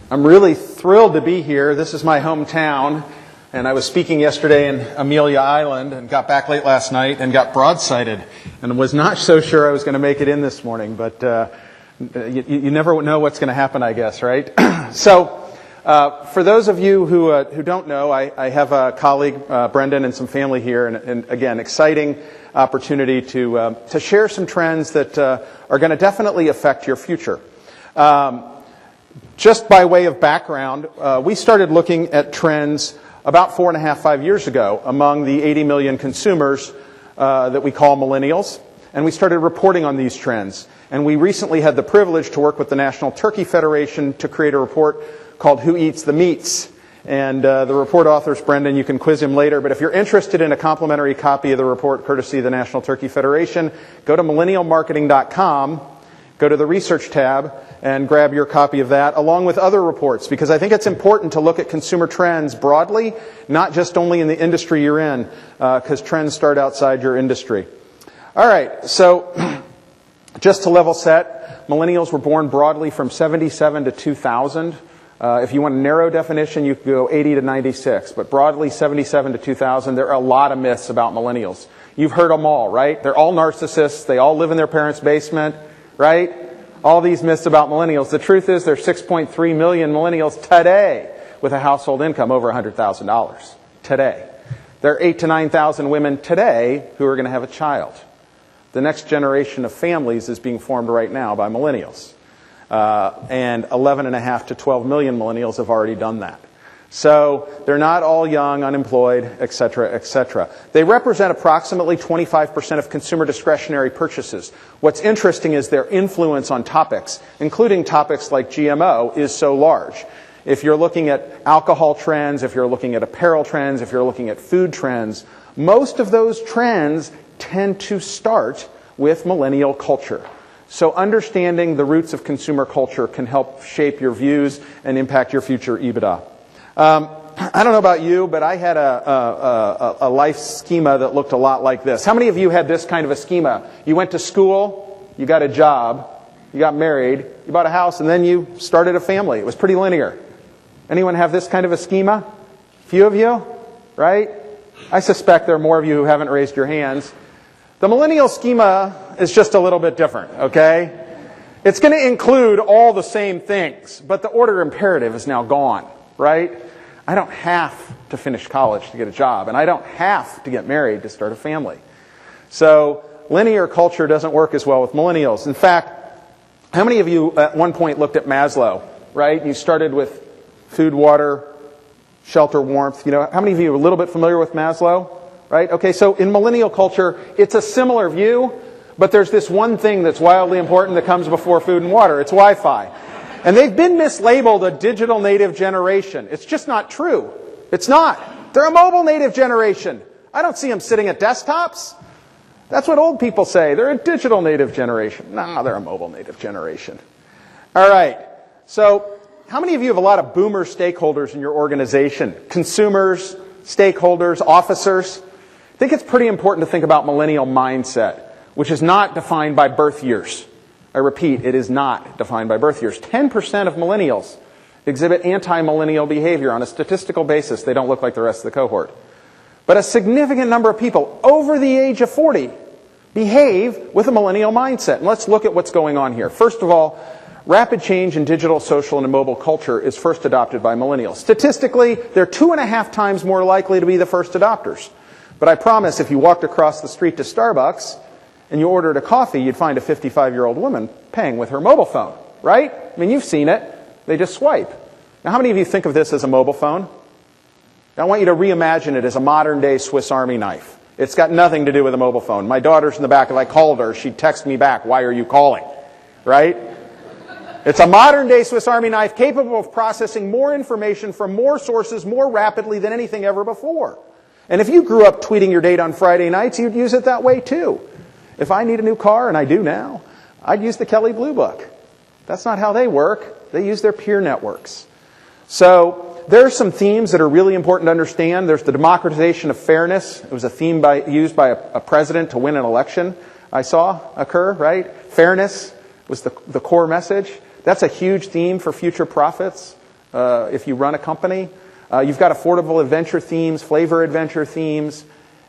I'm really thrilled to be here. This is my hometown, and I was speaking yesterday in Amelia Island and got back late last night and got broadsided and was not so sure I was going to make it in this morning, but you never know what's going to happen, I guess, right? So, for those of you who don't know, I have a colleague, Brendan, and some family here, and again, exciting opportunity to share some trends that are going to definitely affect your future. Just by way of background, we started looking at trends about 5 years ago among the 80 million consumers that we call millennials, and we started reporting on these trends. And we recently had the privilege to work with the National Turkey Federation to create a report called Who Eats the Meats? And the report author's Brendan. You can quiz him later, but if you're interested in a complimentary copy of the report courtesy of the National Turkey Federation, go to millennialmarketing.com, go to the research tab, and grab your copy of that, along with other reports, because I think it's important to look at consumer trends broadly, not just only in the industry you're in, because trends start outside your industry. All right, so just to level set, millennials were born broadly from 77 to 2000. If you want a narrow definition, you could go 80 to 96, but broadly 77 to 2000. There are a lot of myths about millennials. You've heard them all, right? They're all narcissists. They all live in their parents' basement, right? All these myths about millennials. The truth is there's 6.3 million millennials today with a household income over $100,000 today. There are 8,000 to 9,000 women today who are going to have a child. The next generation of families is being formed right now by millennials. And 11.5 to 12 million millennials have already done that. So they're not all young, unemployed, etc., etc. They represent approximately 25% of consumer discretionary purchases. What's interesting is their influence on topics, including topics like GMO, is so large. If you're looking at alcohol trends, if you're looking at apparel trends, if you're looking at food trends, most of those trends tend to start with millennial culture. So understanding the roots of consumer culture can help shape your views and impact your future EBITDA. I don't know about you, but I had a life schema that looked a lot like this. How many of you had this kind of a schema? You went to school, you got a job, you got married, you bought a house, and then you started a family. It was pretty linear. Anyone have this kind of a schema? Few of you, right? I suspect there are more of you who haven't raised your hands. The millennial schema is just a little bit different, okay? It's going to include all the same things, but the order imperative is now gone, right? I don't have to finish college to get a job, and I don't have to get married to start a family. So linear culture doesn't work as well with millennials. In fact, how many of you at one point looked at Maslow, right? You started with food, water, shelter, warmth. You know, how many of you are a little bit familiar with Maslow? Right? Okay, so in millennial culture, it's a similar view, but there's this one thing that's wildly important that comes before food and water. It's Wi-Fi. And they've been mislabeled a digital native generation. It's just not true. It's not. They're a mobile native generation. I don't see them sitting at desktops. That's what old people say. They're a digital native generation. No, they're a mobile native generation. All right. So how many of you have a lot of boomer stakeholders in your organization? Consumers, stakeholders, officers? I think it's pretty important to think about millennial mindset, which is not defined by birth years. I repeat, it is not defined by birth years. 10% of millennials exhibit anti-millennial behavior on a statistical basis. They don't look like the rest of the cohort. But a significant number of people over the age of 40 behave with a millennial mindset. And let's look at what's going on here. First of all, rapid change in digital, social, and mobile culture is first adopted by millennials. Statistically, they're 2.5 times more likely to be the first adopters. But I promise if you walked across the street to Starbucks and you ordered a coffee, you'd find a 55-year-old woman paying with her mobile phone, right? I mean, you've seen it. They just swipe. Now, how many of you think of this as a mobile phone? I want you to reimagine it as a modern-day Swiss Army knife. It's got nothing to do with a mobile phone. My daughter's in the back. If I called her, she'd text me back, "Why are you calling?" Right? It's a modern-day Swiss Army knife capable of processing more information from more sources more rapidly than anything ever before. And if you grew up tweeting your date on Friday nights, you'd use it that way too. If I need a new car, and I do now, I'd use the Kelley Blue Book. That's not how they work. They use their peer networks. So there are some themes that are really important to understand. There's the democratization of fairness. It was a theme used by a president to win an election I saw occur, right? Fairness was the core message. That's a huge theme for future prophets. if you run a company. You've got affordable adventure themes, flavor adventure themes.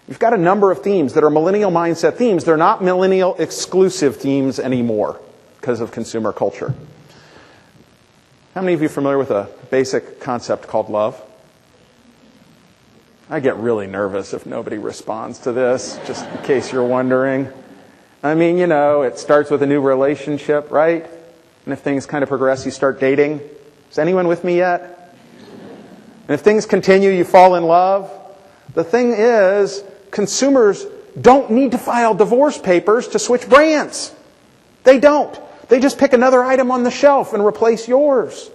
You've got a number of themes that are millennial mindset themes. They're not millennial exclusive themes anymore because of consumer culture. How many of you are familiar with a basic concept called love? I get really nervous if nobody responds to this, just in case you're wondering. I mean, it starts with a new relationship, right? And if things kind of progress, you start dating. Is anyone with me yet? And if things continue, you fall in love. The thing is, consumers don't need to file divorce papers to switch brands. They don't. They just pick another item on the shelf and replace yours.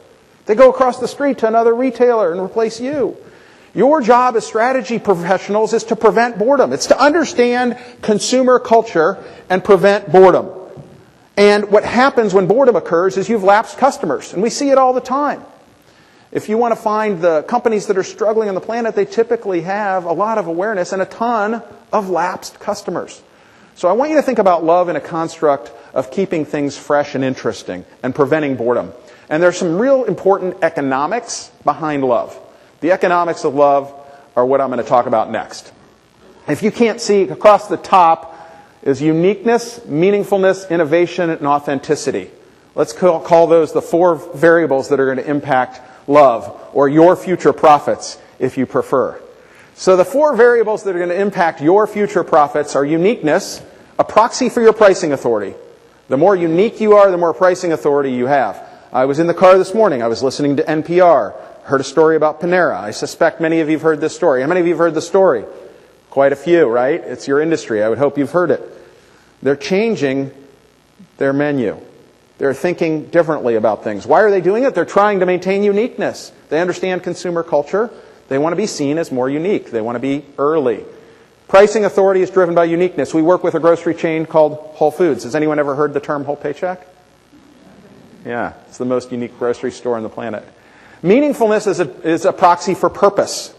They go across the street to another retailer and replace you. Your job as strategy professionals is to prevent boredom. It's to understand consumer culture and prevent boredom. And what happens when boredom occurs is you've lapsed customers. And we see it all the time. If you want to find the companies that are struggling on the planet, they typically have a lot of awareness and a ton of lapsed customers. So I want you to think about love in a construct of keeping things fresh and interesting and preventing boredom. And there's some real important economics behind love. The economics of love are what I'm going to talk about next. If you can't see, across the top is uniqueness, meaningfulness, innovation, and authenticity. Let's call those the 4 variables that are going to impact love, or your future profits, if you prefer. So the 4 variables that are going to impact your future profits are uniqueness, a proxy for your pricing authority. The more unique you are, the more pricing authority you have. I was in the car this morning. I was listening to NPR. Heard a story about Panera. I suspect many of you have heard this story. How many of you have heard the story? Quite a few, right? It's your industry. I would hope you've heard it. They're changing their menu. They're thinking differently about things. Why are they doing it? They're trying to maintain uniqueness. They understand consumer culture. They want to be seen as more unique. They want to be early. Pricing authority is driven by uniqueness. We work with a grocery chain called Whole Foods. Has anyone ever heard the term whole paycheck? Yeah, it's the most unique grocery store on the planet. Meaningfulness is a proxy for purpose.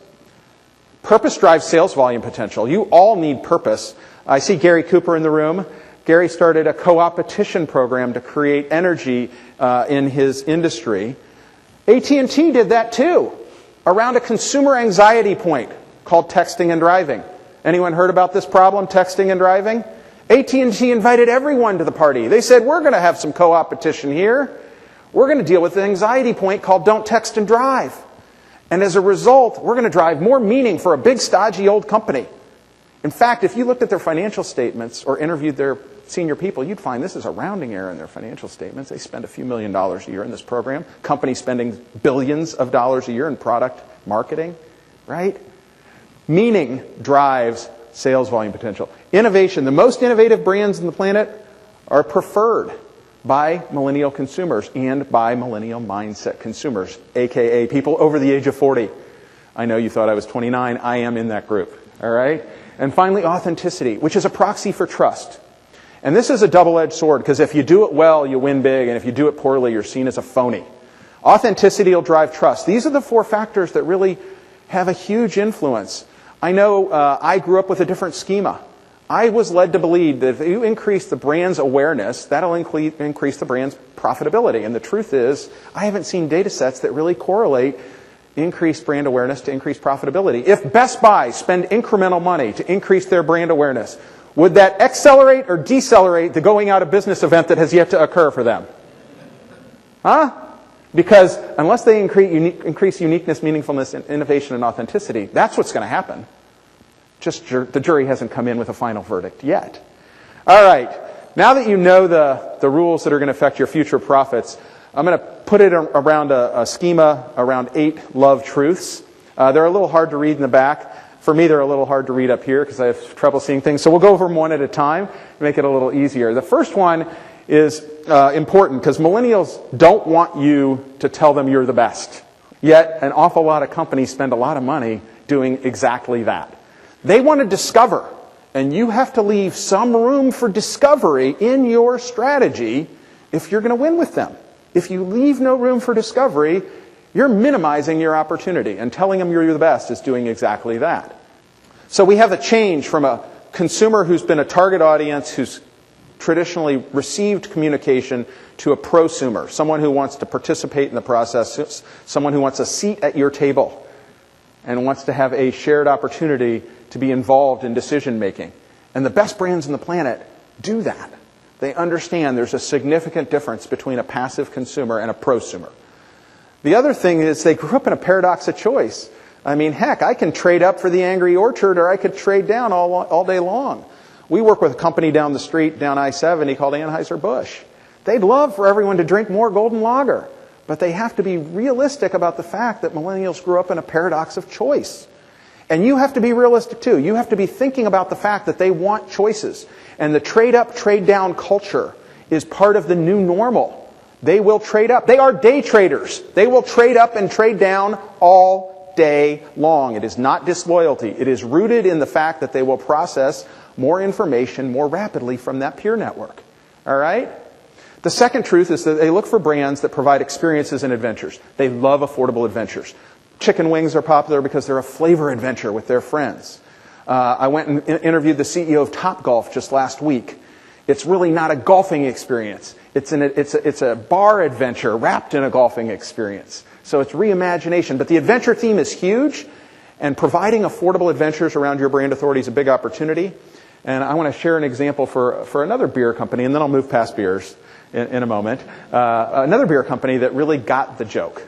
Purpose drives sales volume potential. You all need purpose. I see Gary Cooper in the room. Gary started a co-opetition program to create energy in his industry. AT&T did that too, around a consumer anxiety point called texting and driving. Anyone heard about this problem, texting and driving? AT&T invited everyone to the party. They said, we're going to have some co-opetition here. We're going to deal with an anxiety point called don't text and drive. And as a result, we're going to drive more meaning for a big, stodgy old company. In fact, if you looked at their financial statements or interviewed their senior people, you'd find this is a rounding error in their financial statements. They spend a few $1 million a year in this program. Companies spending billions of dollars a year in product marketing, right? Meaning drives sales volume potential. Innovation. The most innovative brands on the planet are preferred by millennial consumers and by millennial mindset consumers, a.k.a. people over the age of 40. I know you thought I was 29. I am in that group. All right? And finally, authenticity, which is a proxy for trust. And this is a double-edged sword, because if you do it well, you win big, and if you do it poorly, you're seen as a phony. Authenticity will drive trust. These are the 4 factors that really have a huge influence. I know I grew up with a different schema. I was led to believe that if you increase the brand's awareness, that'll increase the brand's profitability. And the truth is, I haven't seen data sets that really correlate increased brand awareness to increased profitability. If Best Buy spend incremental money to increase their brand awareness, would that accelerate or decelerate the going out of business event that has yet to occur for them? Huh? Because unless they increase uniqueness, meaningfulness, innovation, and authenticity, that's what's going to happen. Just the jury hasn't come in with a final verdict yet. All right. Now that you know the rules that are going to affect your future profits, I'm going to put it around a schema around 8 love truths. They're a little hard to read in the back. For me, they're a little hard to read up here because I have trouble seeing things. So we'll go over them one at a time to make it a little easier. The first one is important because millennials don't want you to tell them you're the best. Yet an awful lot of companies spend a lot of money doing exactly that. They want to discover, and you have to leave some room for discovery in your strategy if you're going to win with them. If you leave no room for discovery, you're minimizing your opportunity, and telling them you're the best is doing exactly that. So we have a change from a consumer who's been a target audience, who's traditionally received communication to a prosumer, someone who wants to participate in the process, someone who wants a seat at your table and wants to have a shared opportunity to be involved in decision making. And the best brands on the planet do that. They understand there's a significant difference between a passive consumer and a prosumer. The other thing is they grew up in a paradox of choice. I mean, heck, I can trade up for the Angry Orchard or I could trade down all day long. We work with a company down the street, down I-70, called Anheuser-Busch. They'd love for everyone to drink more golden lager, but they have to be realistic about the fact that millennials grew up in a paradox of choice. And you have to be realistic too. You have to be thinking about the fact that they want choices. And the trade-up, trade-down culture is part of the new normal. They will trade up. They are day traders. They will trade up and trade down all day long. It is not disloyalty. It is rooted in the fact that they will process more information more rapidly from that peer network. All right? The second truth is that they look for brands that provide experiences and adventures. They love affordable adventures. Chicken wings are popular because they're a flavor adventure with their friends. I went and interviewed the CEO of Topgolf just last week. It's really not a golfing experience. It's a bar adventure wrapped in a golfing experience. So it's reimagination. But the adventure theme is huge, and providing affordable adventures around your brand authority is a big opportunity. And I want to share an example for another beer company, and then I'll move past beers in a moment. Another beer company that really got the joke.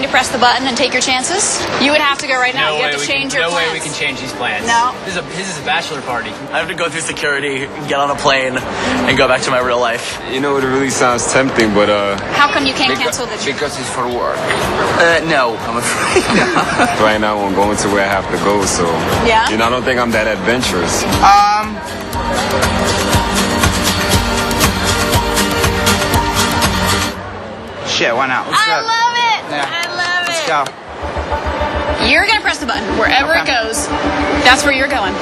Press the button and take your chances? You would have to go right now. You have to change your plans. No way we can change these plans. No. This is a bachelor party. I have to go through security, get on a plane, and go back to my real life. You know, it really sounds tempting, but how come you can't cancel the trip? Because it's for work. No, I'm afraid not. Right now I'm going to where I have to go, so yeah. You know, I don't think I'm that adventurous. Shit, why not? I love it. Yeah. I love it. Let's go. You're going to press the button. Wherever it goes, that's where you're going.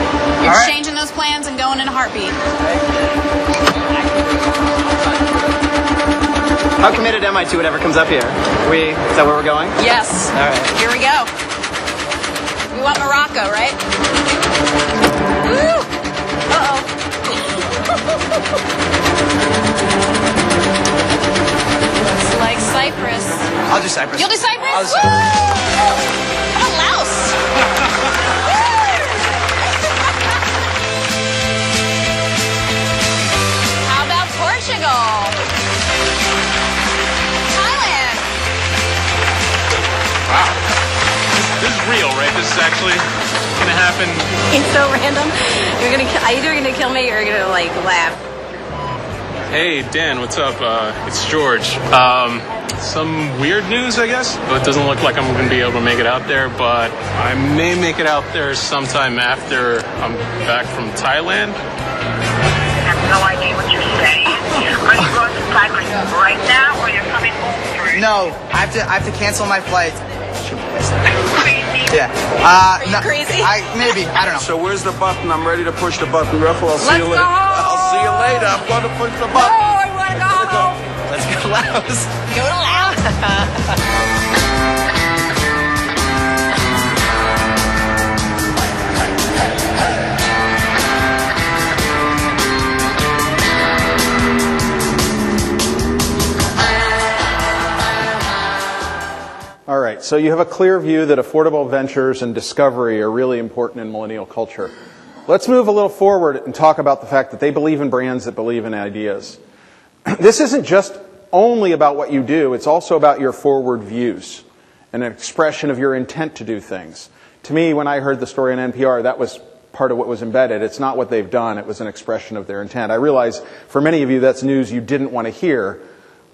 You're right. changing those plans and going in a heartbeat. How committed am I to whatever comes up here? Is that where we're going? Yes. All right. Here we go. We want Morocco, right? Woo! Uh-oh. Looks like Cyprus. I'll do Cyprus. You'll do Cyprus? I'll do Woo! Cyprus. How about Laos? How about Portugal? Thailand? Wow. This is real, right? This is actually going to happen. It's so random. You're either gonna kill me or you're gonna like laugh. Hey, Dan, what's up? It's George. Some weird news, I guess. It doesn't look like I'm going to be able to make it out there, but I may make it out there sometime after I'm back from Thailand. I have no idea what you're saying. Are you going to Cyprus right now, or you're coming home for it? No, I have to cancel my flight. Crazy. Yeah. You crazy? Maybe. I don't know. So where's the button? I'm ready to push the button. Ruffle, I'll see you Let's later. go home. I'll see you later. I'm going to push the Oh, button. I want to go home. Let's go, Laos. Go to Laos. All right, so you have a clear view that affordable ventures and discovery are really important in millennial culture. Let's move a little forward and talk about the fact that they believe in brands that believe in ideas. This isn't just only about what you do, it's also about your forward views and an expression of your intent to do things. To me, when I heard the story on NPR, that was part of what was embedded. It's not what they've done, it was an expression of their intent. I realize for many of you that's news you didn't want to hear,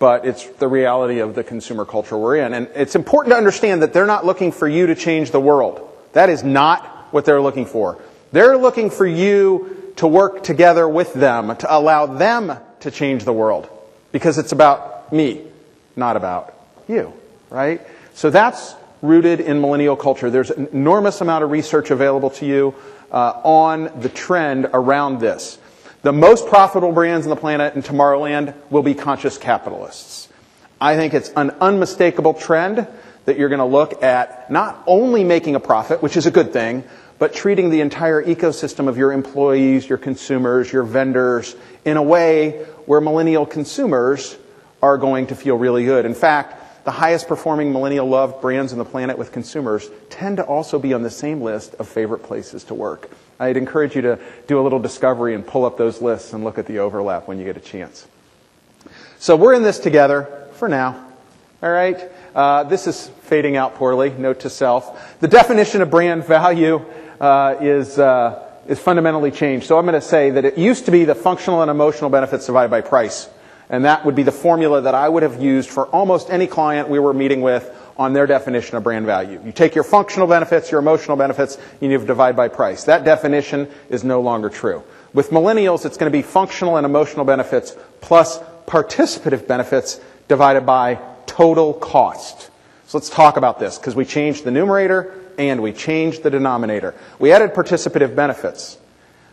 but it's the reality of the consumer culture we're in. And it's important to understand that they're not looking for you to change the world. That is not what they're looking for. They're looking for you to work together with them, to allow them to change the world. Because it's about me, not about you, right? So that's rooted in millennial culture. There's an enormous amount of research available to you on the trend around this. The most profitable brands on the planet in Tomorrowland will be conscious capitalists. I think it's an unmistakable trend that you're going to look at not only making a profit, which is a good thing, but treating the entire ecosystem of your employees, your consumers, your vendors in a way where millennial consumers are going to feel really good. In fact, the highest performing millennial loved brands on the planet with consumers tend to also be on the same list of favorite places to work. I'd encourage you to do a little discovery and pull up those lists and look at the overlap when you get a chance. So we're in this together for now. All right? This is fading out poorly, note to self. The definition of brand value is fundamentally changed. So I'm going to say that it used to be the functional and emotional benefits divided by price. And that would be the formula that I would have used for almost any client we were meeting with on their definition of brand value. You take your functional benefits, your emotional benefits, and you divide by price. That definition is no longer true. With millennials, it's going to be functional and emotional benefits plus participative benefits divided by total cost. So let's talk about this, because we changed the numerator and we changed the denominator. We added participative benefits,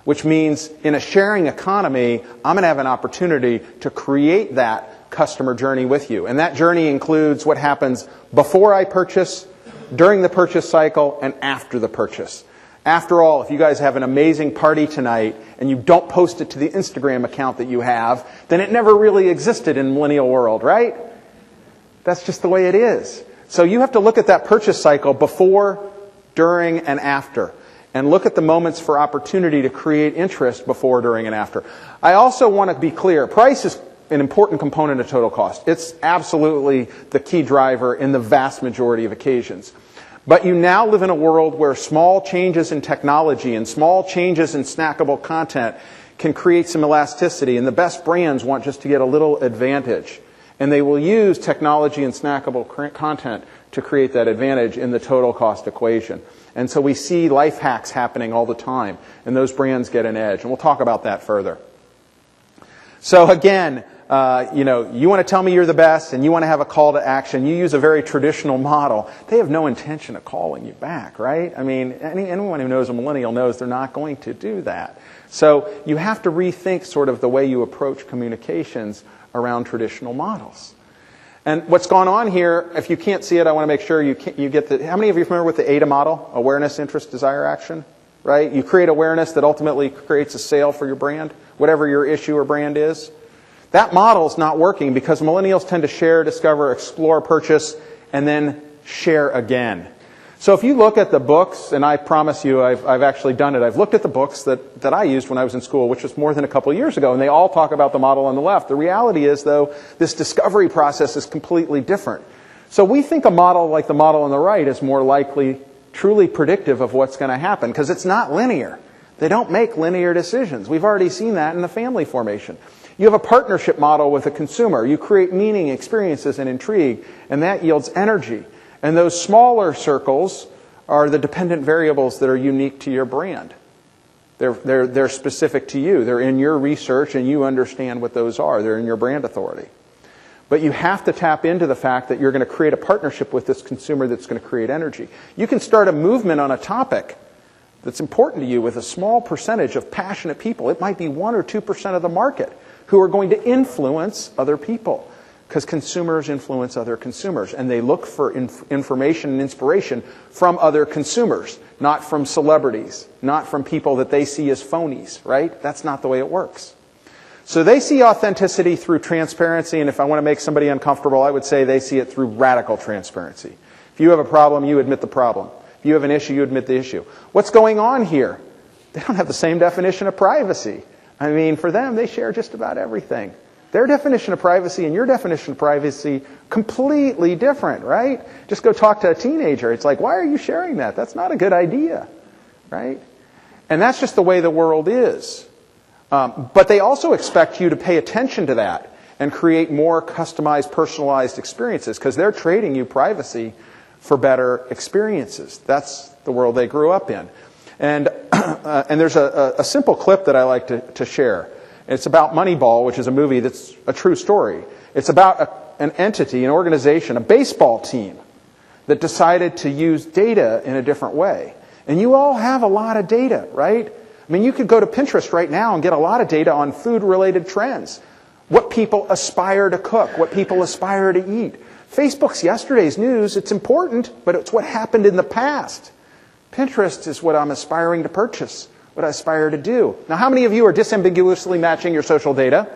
which means in a sharing economy, I'm going to have an opportunity to create that customer journey with you. And that journey includes what happens before I purchase, during the purchase cycle, and after the purchase. After all, if you guys have an amazing party tonight and you don't post it to the Instagram account that you have, then it never really existed in millennial world, right? That's just the way it is. So you have to look at that purchase cycle before, during, and after. And look at the moments for opportunity to create interest before, during, and after. I also want to be clear. Price is an important component of total cost. It's absolutely the key driver in the vast majority of occasions. But you now live in a world where small changes in technology and small changes in snackable content can create some elasticity. And the best brands want just to get a little advantage. And they will use technology and snackable content to create that advantage in the total cost equation. And so we see life hacks happening all the time, and those brands get an edge. And we'll talk about that further. So again, you want to tell me you're the best, and you want to have a call to action. You use a very traditional model. They have no intention of calling you back, right? I mean, anyone who knows a millennial knows they're not going to do that. So you have to rethink sort of the way you approach communications around traditional models. And what's gone on here, if you can't see it, I want to make sure you get the... How many of you are familiar with the ADA model? Awareness, interest, desire, action? Right? You create awareness that ultimately creates a sale for your brand, whatever your issue or brand is. That model is not working because millennials tend to share, discover, explore, purchase, and then share again. So if you look at the books, and I promise you I've actually done it, I've looked at the books that I used when I was in school, which was more than a couple of years ago, and they all talk about the model on the left. The reality is, though, this discovery process is completely different. So we think a model like the model on the right is more likely truly predictive of what's going to happen, because it's not linear. They don't make linear decisions. We've already seen that in the family formation. You have a partnership model with a consumer. You create meaning, experiences, and intrigue, and that yields energy. And those smaller circles are the dependent variables that are unique to your brand. They're specific to you. They're in your research, and you understand what those are. They're in your brand authority. But you have to tap into the fact that you're going to create a partnership with this consumer that's going to create energy. You can start a movement on a topic that's important to you with a small percentage of passionate people. It might be 1 or 2% of the market who are going to influence other people. Because consumers influence other consumers, and they look for information and inspiration from other consumers, not from celebrities, not from people that they see as phonies, right? That's not the way it works. So they see authenticity through transparency, and if I want to make somebody uncomfortable, I would say they see it through radical transparency. If you have a problem, you admit the problem. If you have an issue, you admit the issue. What's going on here? They don't have the same definition of privacy. I mean, for them, they share just about everything. Their definition of privacy and your definition of privacy, completely different, right? Just go talk to a teenager. It's like, why are you sharing that? That's not a good idea, right? And that's just the way the world is. But they also expect you to pay attention to that and create more customized, personalized experiences because they're trading you privacy for better experiences. That's the world they grew up in. And there's a simple clip that I like to share. It's about Moneyball, which is a movie that's a true story. It's about an entity, an organization, a baseball team that decided to use data in a different way. And you all have a lot of data, right? I mean, you could go to Pinterest right now and get a lot of data on food-related trends. What people aspire to cook, what people aspire to eat. Facebook's yesterday's news. It's important, but it's what happened in the past. Pinterest is what I'm aspiring to purchase, what I aspire to do. Now, how many of you are disambiguously matching your social data?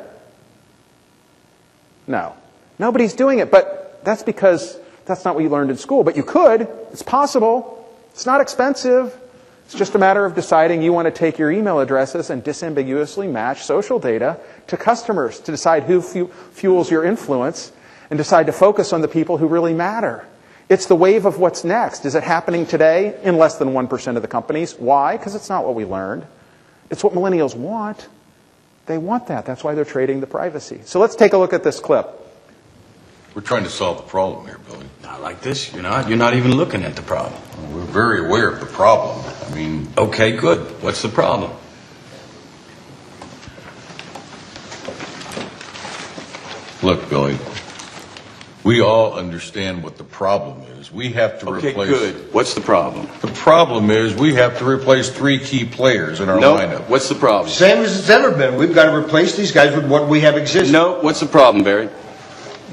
No. Nobody's doing it, but that's because that's not what you learned in school. But you could. It's possible. It's not expensive. It's just a matter of deciding you want to take your email addresses and disambiguously match social data to customers to decide who fuels your influence and decide to focus on the people who really matter. It's the wave of what's next. Is it happening today in less than 1% of the companies? Why? Because it's not what we learned. It's what millennials want. They want that. That's why they're trading the privacy. So let's take a look at this clip. We're trying to solve the problem here, Billy. Not like this. You're not. You're not even looking at the problem. We're very aware of the problem. I mean... Okay, good. What's the problem? Look, Billy, we all understand what the problem is. We have to replace... Okay, good. What's the problem? The problem is we have to replace 3 key players in our lineup. What's the problem? Same as it's ever been. We've got to replace these guys with what we have existing. No, what's the problem, Barry?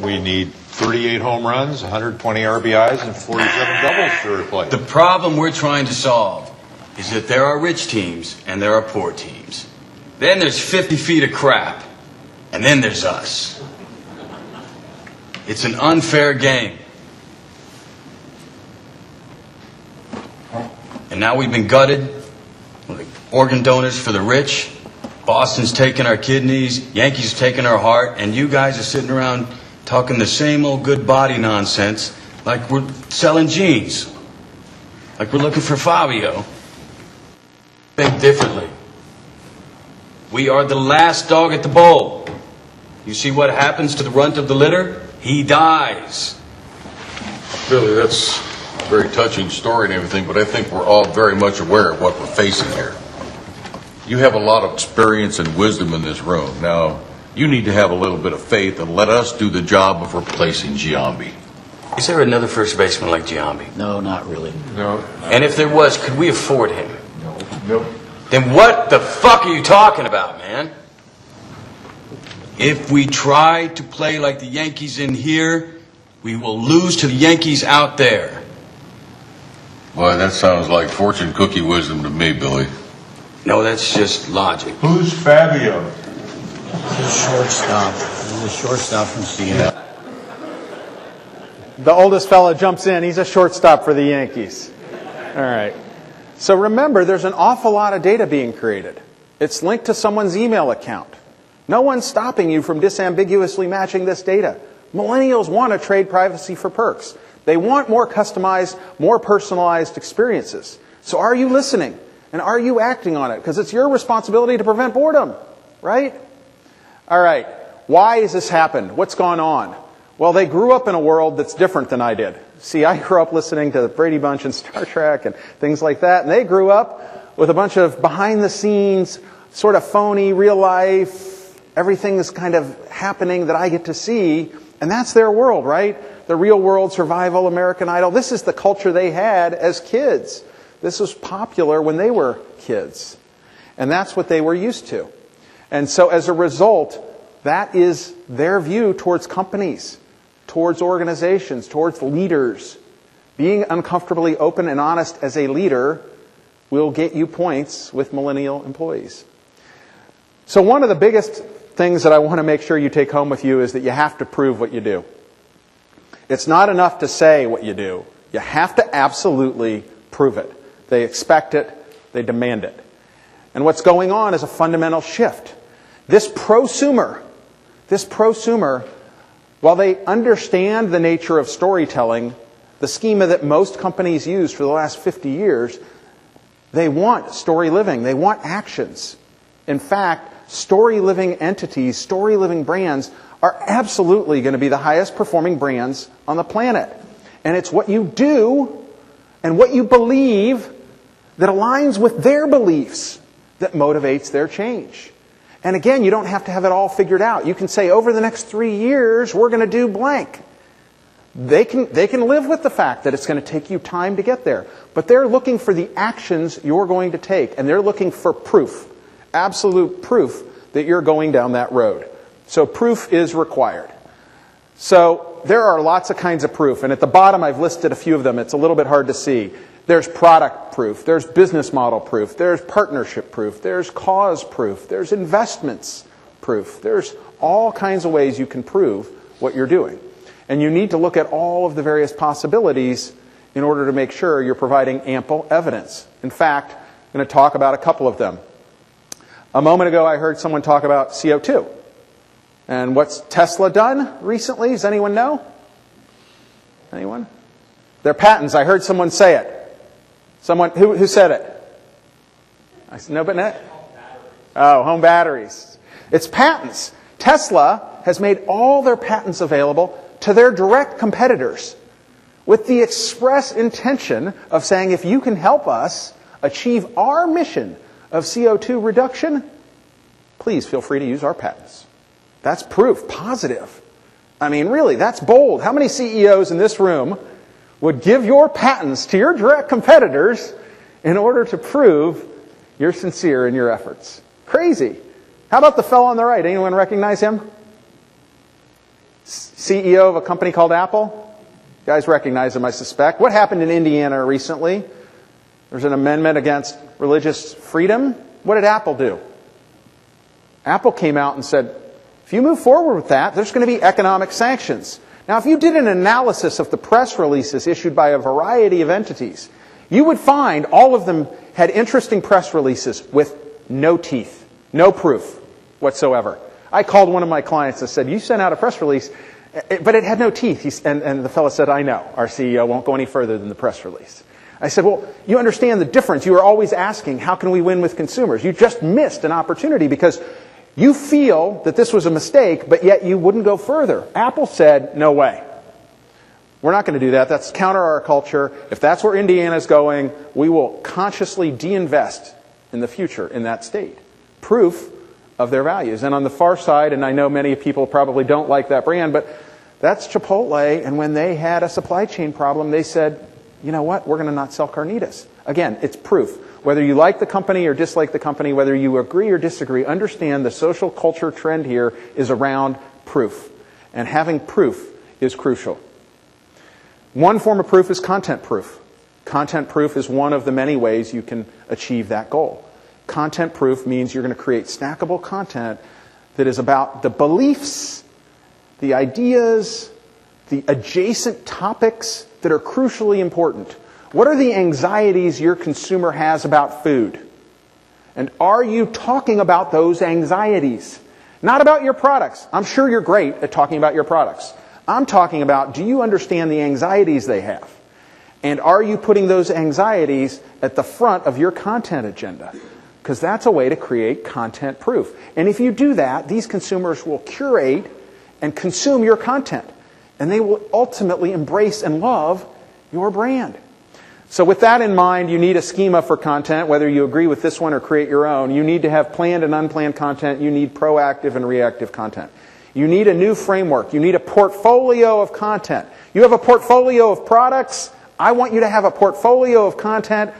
We need 38 home runs, 120 RBIs, and 47 doubles to replace. The problem we're trying to solve is that there are rich teams and there are poor teams. Then there's 50 feet of crap. And then there's us. It's an unfair game. And now we've been gutted. We're like organ donors for the rich. Boston's taking our kidneys. Yankees taking our heart. And you guys are sitting around talking the same old good body nonsense like we're selling jeans. Like we're looking for Fabio. Think differently. We are the last dog at the bowl. You see what happens to the runt of the litter? He dies. Billy, that's a very touching story and everything, but I think we're all very much aware of what we're facing here. You have a lot of experience and wisdom in this room. Now, you need to have a little bit of faith and let us do the job of replacing Giambi. Is there another first baseman like Giambi? No, not really. No. And if there was, could we afford him? No. Nope. Then what the fuck are you talking about, man? If we try to play like the Yankees in here, we will lose to the Yankees out there. Boy, that sounds like fortune cookie wisdom to me, Billy. No, that's just logic. Who's Fabio? He's a shortstop. He's a shortstop from Seattle. The oldest fella jumps in. He's a shortstop for the Yankees. All right. So remember, there's an awful lot of data being created. It's linked to someone's email account. No one's stopping you from disambiguously matching this data. Millennials want to trade privacy for perks. They want more customized, more personalized experiences. So are you listening? And are you acting on it? Because it's your responsibility to prevent boredom, right? All right. Why has this happened? What's gone on? Well, they grew up in a world that's different than I did. See, I grew up listening to the Brady Bunch and Star Trek and things like that. And they grew up with a bunch of behind-the-scenes, sort of phony, real-life, everything is kind of happening that I get to see. And that's their world, right? The real world, survival, American Idol. This is the culture they had as kids. This was popular when they were kids. And that's what they were used to. And so as a result, that is their view towards companies, towards organizations, towards leaders. Being uncomfortably open and honest as a leader will get you points with millennial employees. So one of the biggest things that I want to make sure you take home with you is that you have to prove what you do. It's not enough to say what you do. You have to absolutely prove it. They expect it. They demand it. And what's going on is a fundamental shift. This prosumer, while they understand the nature of storytelling, the schema that most companies use for the last 50 years, they want story living. They want actions. In fact, story-living entities, story-living brands are absolutely going to be the highest performing brands on the planet. And it's what you do and what you believe that aligns with their beliefs that motivates their change. And again, you don't have to have it all figured out. You can say, over the next 3 years, we're going to do blank. They can live with the fact that it's going to take you time to get there. But they're looking for the actions you're going to take. And they're looking for proof, absolute proof that you're going down that road. So proof is required. So there are lots of kinds of proof. And at the bottom, I've listed a few of them. It's a little bit hard to see. There's product proof. There's business model proof. There's partnership proof. There's cause proof. There's investments proof. There's all kinds of ways you can prove what you're doing. And you need to look at all of the various possibilities in order to make sure you're providing ample evidence. In fact, I'm going to talk about a couple of them. A moment ago, I heard someone talk about CO2. And what's Tesla done recently? Does anyone know? Anyone? Their patents. I heard someone say it. Someone, who said it? I said, no, but not. Oh, home batteries. It's patents. Tesla has made all their patents available to their direct competitors with the express intention of saying, if you can help us achieve our mission of CO2 reduction, please feel free to use our patents. That's proof, positive. I mean, really, that's bold. How many CEOs in this room would give your patents to your direct competitors in order to prove you're sincere in your efforts? Crazy. How about the fellow on the right? Anyone recognize him? CEO of a company called Apple? You guys recognize him, I suspect. What happened in Indiana recently? There's an amendment against religious freedom. What did Apple do? Apple came out and said, if you move forward with that, there's going to be economic sanctions. Now, if you did an analysis of the press releases issued by a variety of entities, you would find all of them had interesting press releases with no teeth, no proof whatsoever. I called one of my clients and said, you sent out a press release, but it had no teeth. And the fellow said, I know. Our CEO won't go any further than the press release. I said, well, you understand the difference. You are always asking, how can we win with consumers? You just missed an opportunity because you feel that this was a mistake, but yet you wouldn't go further. Apple said, no way. We're not going to do that. That's counter our culture. If that's where Indiana's going, we will consciously de-invest in the future in that state. Proof of their values. And on the far side, and I know many people probably don't like that brand, but that's Chipotle. And when they had a supply chain problem, they said, you know what, we're going to not sell carnitas. Again, it's proof. Whether you like the company or dislike the company, whether you agree or disagree, understand the social culture trend here is around proof. And having proof is crucial. One form of proof is content proof. Content proof is one of the many ways you can achieve that goal. Content proof means you're going to create snackable content that is about the beliefs, the ideas, the adjacent topics that are crucially important. What are the anxieties your consumer has about food? And are you talking about those anxieties? Not about your products. I'm sure you're great at talking about your products. I'm talking about, do you understand the anxieties they have? And are you putting those anxieties at the front of your content agenda? Because that's a way to create content proof. And if you do that, these consumers will curate and consume your content. And they will ultimately embrace and love your brand. So with that in mind, you need a schema for content, whether you agree with this one or create your own. You need to have planned and unplanned content. You need proactive and reactive content. You need a new framework. You need a portfolio of content. You have a portfolio of products. I want you to have a portfolio of content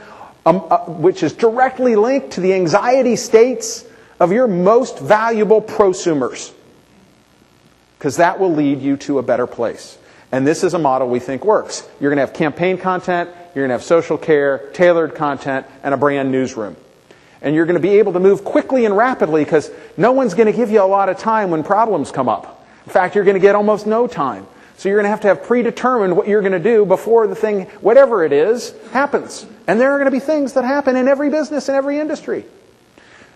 which is directly linked to the anxiety states of your most valuable prosumers. Because that will lead you to a better place. And this is a model we think works. You're going to have campaign content, you're going to have social care, tailored content, and a brand newsroom. And you're going to be able to move quickly and rapidly because no one's going to give you a lot of time when problems come up. In fact, you're going to get almost no time. So you're going to have predetermined what you're going to do before the thing, whatever it is, happens. And there are going to be things that happen in every business, in every industry.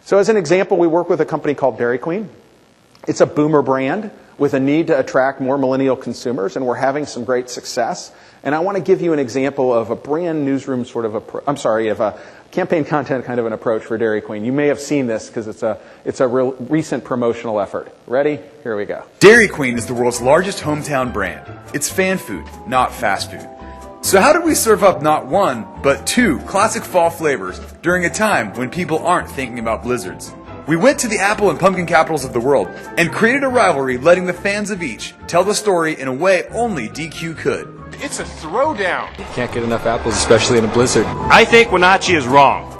So as an example, we work with a company called Dairy Queen. It's a boomer brand with a need to attract more millennial consumers, and we're having some great success. And I want to give you an example of a brand newsroom sort of of a campaign content kind of an approach for Dairy Queen. You may have seen this because it's a real recent promotional effort. Ready? Here we go. Dairy Queen is the world's largest hometown brand. It's fan food, not fast food. So how did we serve up not one, but two classic fall flavors during a time when people aren't thinking about blizzards? We went to the apple and pumpkin capitals of the world and created a rivalry letting the fans of each tell the story in a way only DQ could. It's a throwdown. Can't get enough apples, especially in a blizzard. I think Wenatchee is wrong.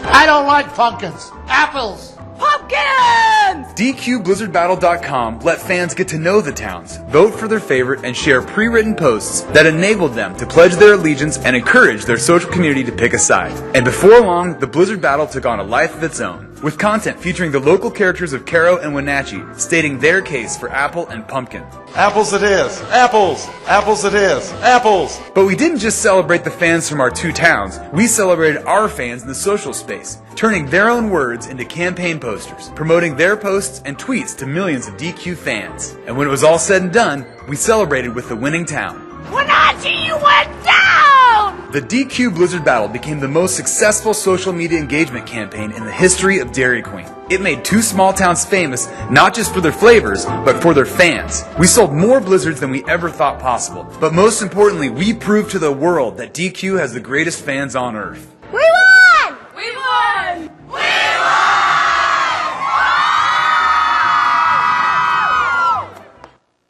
I don't like pumpkins. Apples. Pumpkins! DQBlizzardBattle.com let fans get to know the towns, vote for their favorite, and share pre-written posts that enabled them to pledge their allegiance and encourage their social community to pick a side. And before long, the Blizzard Battle took on a life of its own, with content featuring the local characters of Caro and Wenatchee stating their case for apple and pumpkin. Apples it is. Apples. Apples it is. Apples. But we didn't just celebrate the fans from our two towns. We celebrated our fans in the social space, turning their own words into campaign posters, promoting their posts and tweets to millions of DQ fans. And when it was all said and done, we celebrated with the winning town. Wenatchee, you went down! The DQ Blizzard Battle became the most successful social media engagement campaign in the history of Dairy Queen. It made two small towns famous, not just for their flavors, but for their fans. We sold more blizzards than we ever thought possible. But most importantly, we proved to the world that DQ has the greatest fans on earth. We won! We won! We won!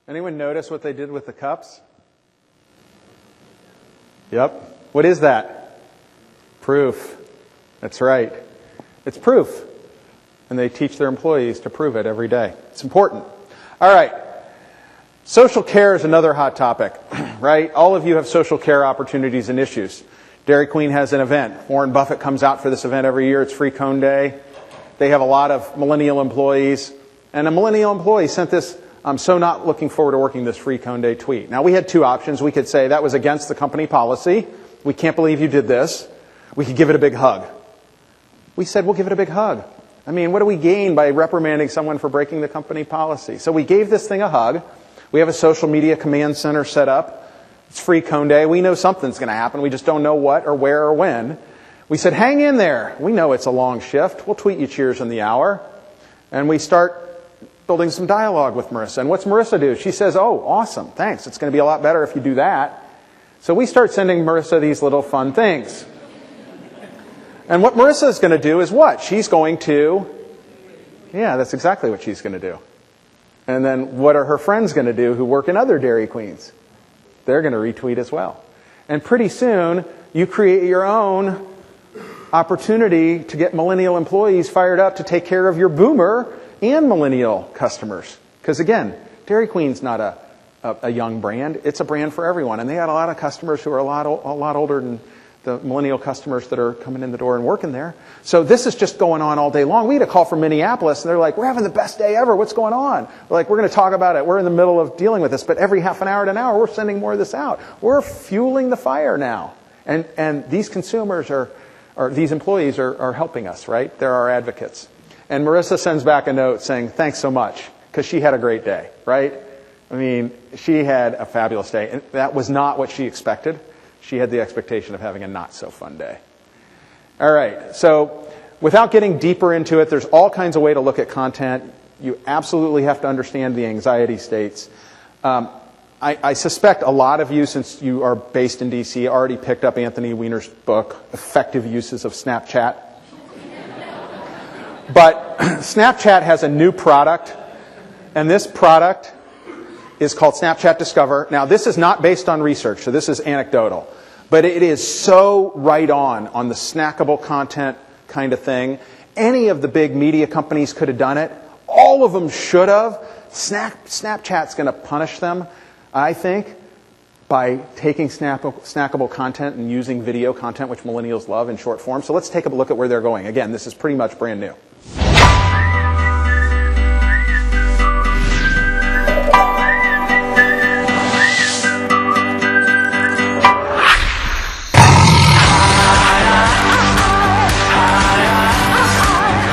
Anyone notice what they did with the cups? Yep. What is that? Proof. That's right. It's proof. And they teach their employees to prove it every day. It's important. All right. Social care is another hot topic, right? All of you have social care opportunities and issues. Dairy Queen has an event. Warren Buffett comes out for this event every year. It's Free Cone Day. They have a lot of millennial employees. And a millennial employee sent this, "I'm so not looking forward to working this Free Cone Day" tweet. Now, we had two options. We could say that was against the company policy. We can't believe you did this. We could give it a big hug. We said, we'll give it a big hug. I mean, what do we gain by reprimanding someone for breaking the company policy? So we gave this thing a hug. We have a social media command center set up. It's Free Cone Day. We know something's going to happen. We just don't know what or where or when. We said, hang in there. We know it's a long shift. We'll tweet you cheers in the hour. And we start building some dialogue with Marissa. And what's Marissa do? She says, oh, awesome. Thanks. It's going to be a lot better if you do that. So we start sending Marissa these little fun things. And what Marissa is going to do is what? She's going to, yeah, that's exactly what she's going to do. And then what are her friends going to do who work in other Dairy Queens? They're going to retweet as well. And pretty soon, you create your own opportunity to get millennial employees fired up to take care of your boomer and millennial customers. Because again, Dairy Queen's not a young brand. It's a brand for everyone. And they got a lot of customers who are a lot older than the millennial customers that are coming in the door and working there. So this is just going on all day long. We had a call from Minneapolis, and they're like, we're having the best day ever. What's going on? We're like, we're going to talk about it. We're in the middle of dealing with this, but every half an hour to an hour, we're sending more of this out. We're fueling the fire now. And these consumers or these employees are helping us, right? They're our advocates. And Marissa sends back a note saying, thanks so much, because she had a great day, right? I mean, she had a fabulous day. And that was not what she expected. She had the expectation of having a not-so-fun day. All right, so without getting deeper into it, there's all kinds of ways to look at content. You absolutely have to understand the anxiety states. I suspect a lot of you, since you are based in D.C., already picked up Anthony Weiner's book, Effective Uses of Snapchat. But Snapchat has a new product, and this product is called Snapchat Discover. Now, this is not based on research, so this is anecdotal. But it is so right on the snackable content kind of thing. Any of the big media companies could have done it. All of them should have. Snapchat's going to punish them, I think, by taking snackable content and using video content, which millennials love, in short form. So let's take a look at where they're going. Again, this is pretty much brand new.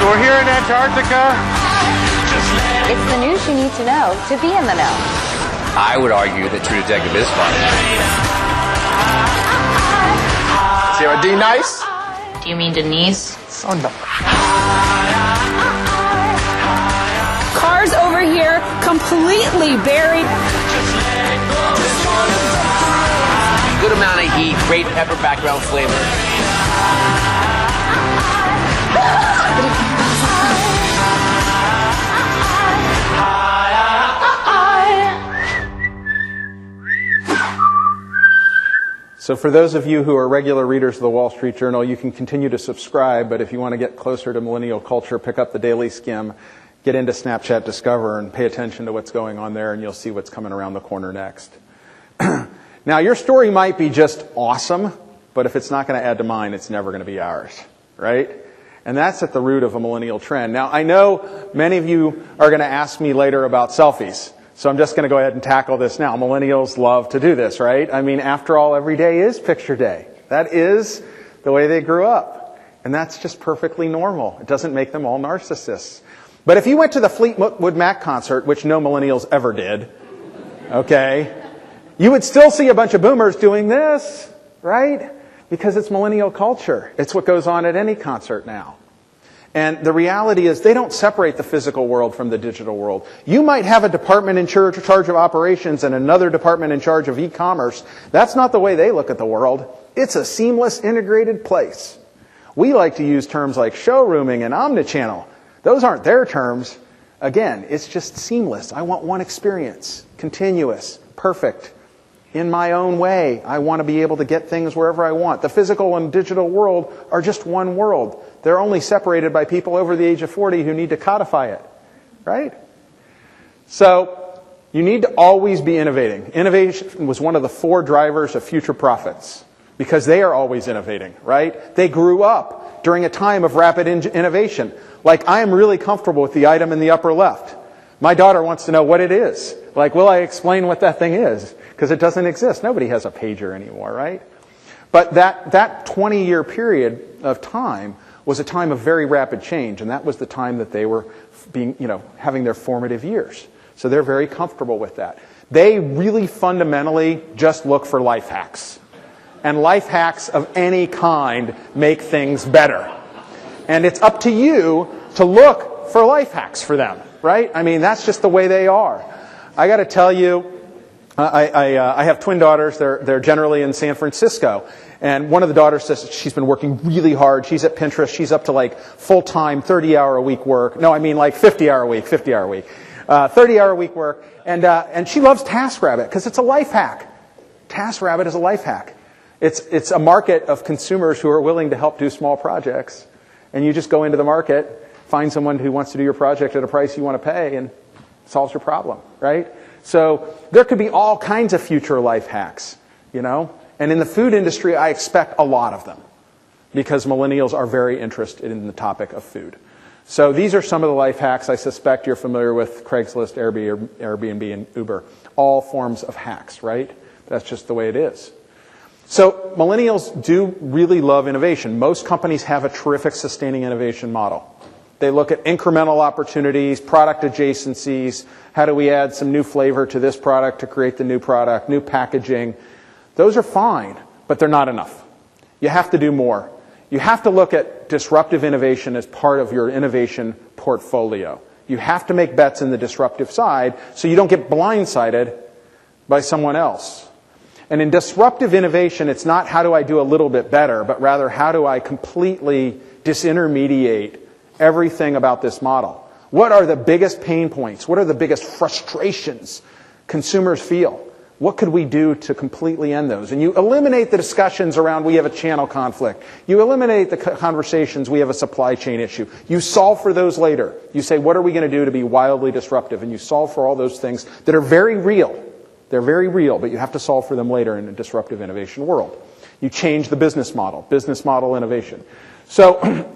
We're here in Antarctica. It's the news you need to know to be in the know. I would argue that True Detective is fun. Sarah D. Nice? Do you mean Denise? Oh, no. Cars over here completely buried. Good amount of heat, great pepper background flavor. So for those of you who are regular readers of the Wall Street Journal, you can continue to subscribe, but if you want to get closer to millennial culture, pick up the Daily Skim, get into Snapchat Discover, and pay attention to what's going on there, and you'll see what's coming around the corner next. Now, your story might be just awesome, but if it's not going to add to mine, it's never going to be ours, right? And that's at the root of a millennial trend. Now, I know many of you are going to ask me later about selfies. So I'm just going to go ahead and tackle this now. Millennials love to do this, right? I mean, after all, every day is picture day. That is the way they grew up. And that's just perfectly normal. It doesn't make them all narcissists. But if you went to the Fleetwood Mac concert, which no millennials ever did, okay, you would still see a bunch of boomers doing this, right? Because it's millennial culture. It's what goes on at any concert now. And the reality is they don't separate the physical world from the digital world. You might have a department in charge of operations and another department in charge of e-commerce. That's not the way they look at the world. It's a seamless, integrated place. We like to use terms like showrooming and omnichannel. Those aren't their terms. Again, it's just seamless. I want one experience, continuous, perfect. In my own way, I want to be able to get things wherever I want. The physical and digital world are just one world. They're only separated by people over the age of 40 who need to codify it, right? So you need to always be innovating. Innovation was one of the 4 drivers of future profits because they are always innovating, right? They grew up during a time of rapid innovation. Like, I am really comfortable with the item in the upper left. My daughter wants to know what it is. Like, will I explain what that thing is? Because it doesn't exist. Nobody has a pager anymore, right? But that 20-year period of time was a time of very rapid change, and that was the time that they were having their formative years. So they're very comfortable with that. They really fundamentally just look for life hacks. And life hacks of any kind make things better. And it's up to you to look for life hacks for them, right? I mean, that's just the way they are. I got to tell you, I have twin daughters. They're generally in San Francisco. And one of the daughters says she's been working really hard. She's at Pinterest. She's up to like full-time 30-hour-a-week work. No, I mean like 50-hour-a-week, 30-hour-a-week work. And she loves TaskRabbit because it's a life hack. TaskRabbit is a life hack. It's a market of consumers who are willing to help do small projects. And you just go into the market, find someone who wants to do your project at a price you want to pay, and it solves your problem, right? So there could be all kinds of future life hacks, you know? And in the food industry, I expect a lot of them because millennials are very interested in the topic of food. So these are some of the life hacks. I suspect you're familiar with Craigslist, Airbnb, and Uber. All forms of hacks, right? That's just the way it is. So millennials do really love innovation. Most companies have a terrific sustaining innovation model. They look at incremental opportunities, product adjacencies. How do we add some new flavor to this product to create the new product, new packaging? Those are fine, but they're not enough. You have to do more. You have to look at disruptive innovation as part of your innovation portfolio. You have to make bets in the disruptive side so you don't get blindsided by someone else. And in disruptive innovation, it's not how do I do a little bit better, but rather how do I completely disintermediate everything about this model. What are the biggest pain points? What are the biggest frustrations consumers feel? What could we do to completely end those? And you eliminate the discussions around we have a channel conflict. You eliminate the conversations we have a supply chain issue. You solve for those later. You say, what are we going to do to be wildly disruptive? And you solve for all those things that are very real. They're very real, but you have to solve for them later in a disruptive innovation world. You change the business model innovation. So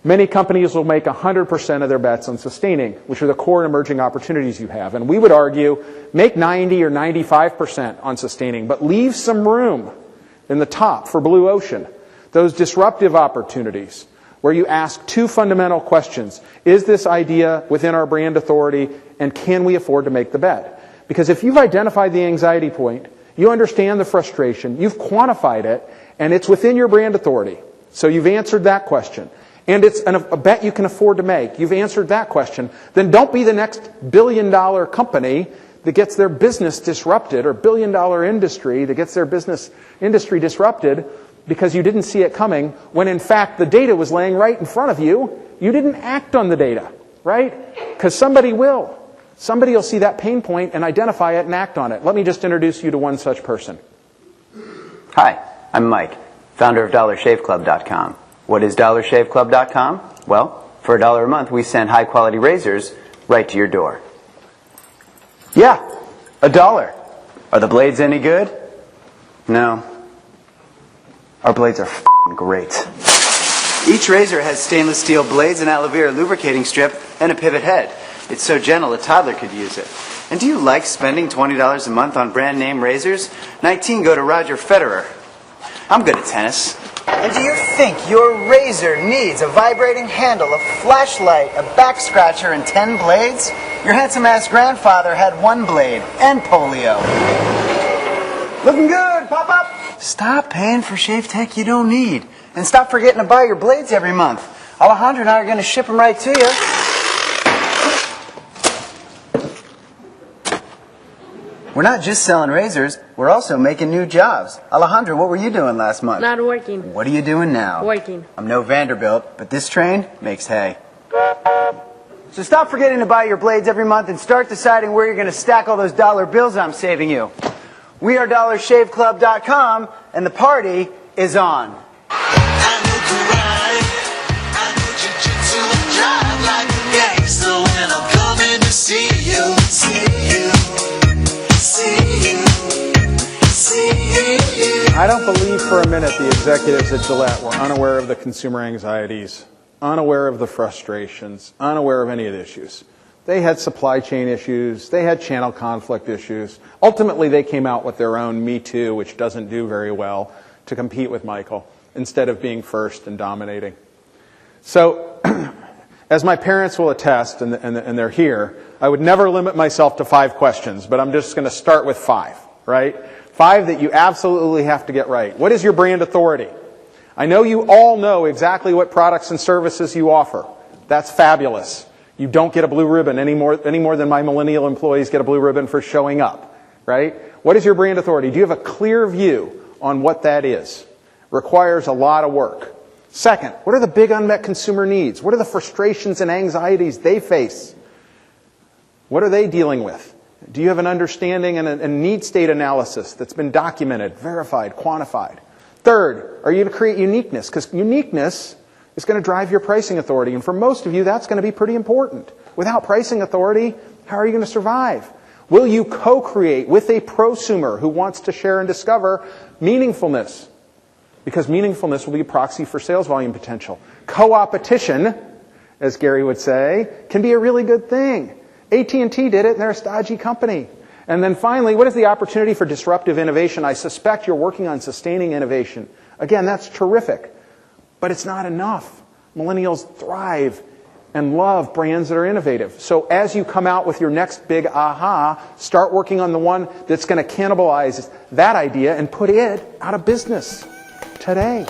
many companies will make 100% of their bets on sustaining, which are the core emerging opportunities you have. And we would argue, make 90 or 95% on sustaining, but leave some room in the top for blue ocean. Those disruptive opportunities where you ask 2 fundamental questions. Is this idea within our brand authority, and can we afford to make the bet? Because if you've identified the anxiety point, you understand the frustration, you've quantified it, and it's within your brand authority. So you've answered that question. And it's a bet you can afford to make. You've answered that question. Then don't be the next billion-dollar company that gets their business disrupted, or billion-dollar industry that gets their business industry disrupted because you didn't see it coming, when in fact the data was laying right in front of you. You didn't act on the data, right? Because somebody will. Somebody will see that pain point and identify it and act on it. Let me just introduce you to one such person. Hi, I'm Mike, founder of DollarShaveClub.com. What is DollarShaveClub.com? Well, for $1 a month, we send high-quality razors right to your door. Yeah, $1. Are the blades any good? No. Our blades are f***ing great. Each razor has stainless steel blades, an aloe vera lubricating strip, and a pivot head. It's so gentle a toddler could use it. And do you like spending $20 a month on brand name razors? 19 go to Roger Federer. I'm good at tennis. And do you think your razor needs a vibrating handle, a flashlight, a back scratcher, and 10 blades? Your handsome-ass grandfather had 1 blade and polio. Looking good, pop-up! Stop paying for shave tech you don't need. And stop forgetting to buy your blades every month. Alejandro and I are going to ship them right to you. We're not just selling razors, we're also making new jobs. Alejandro, what were you doing last month? Not working. What are you doing now? Working. I'm no Vanderbilt, but this train makes hay. So stop forgetting to buy your blades every month and start deciding where you're going to stack all those dollar bills I'm saving you. We are DollarShaveClub.com, and the party is on. I don't believe for a minute the executives at Gillette were unaware of the consumer anxieties, unaware of the frustrations, unaware of any of the issues. They had supply chain issues. They had channel conflict issues. Ultimately, they came out with their own Me Too, which doesn't do very well, to compete with Michael, instead of being first and dominating. So, as my parents will attest, and they're here, I would never limit myself to 5 questions, but I'm just going to start with 5, right? 5 that you absolutely have to get right. What is your brand authority? I know you all know exactly what products and services you offer. That's fabulous. You don't get a blue ribbon any more than my millennial employees get a blue ribbon for showing up, right? What is your brand authority? Do you have a clear view on what that is? Requires a lot of work. Second, what are the big unmet consumer needs? What are the frustrations and anxieties they face? What are they dealing with? Do you have an understanding and a need state analysis that's been documented, verified, quantified? Third, are you going to create uniqueness? Because uniqueness is going to drive your pricing authority. And for most of you, that's going to be pretty important. Without pricing authority, how are you going to survive? Will you co-create with a prosumer who wants to share and discover meaningfulness? Because meaningfulness will be a proxy for sales volume potential. Co-opetition, as Gary would say, can be a really good thing. AT&T did it, and they're a stodgy company. And then finally, what is the opportunity for disruptive innovation? I suspect you're working on sustaining innovation. Again, that's terrific. But it's not enough. Millennials thrive and love brands that are innovative. So as you come out with your next big aha, start working on the one that's going to cannibalize that idea and put it out of business today.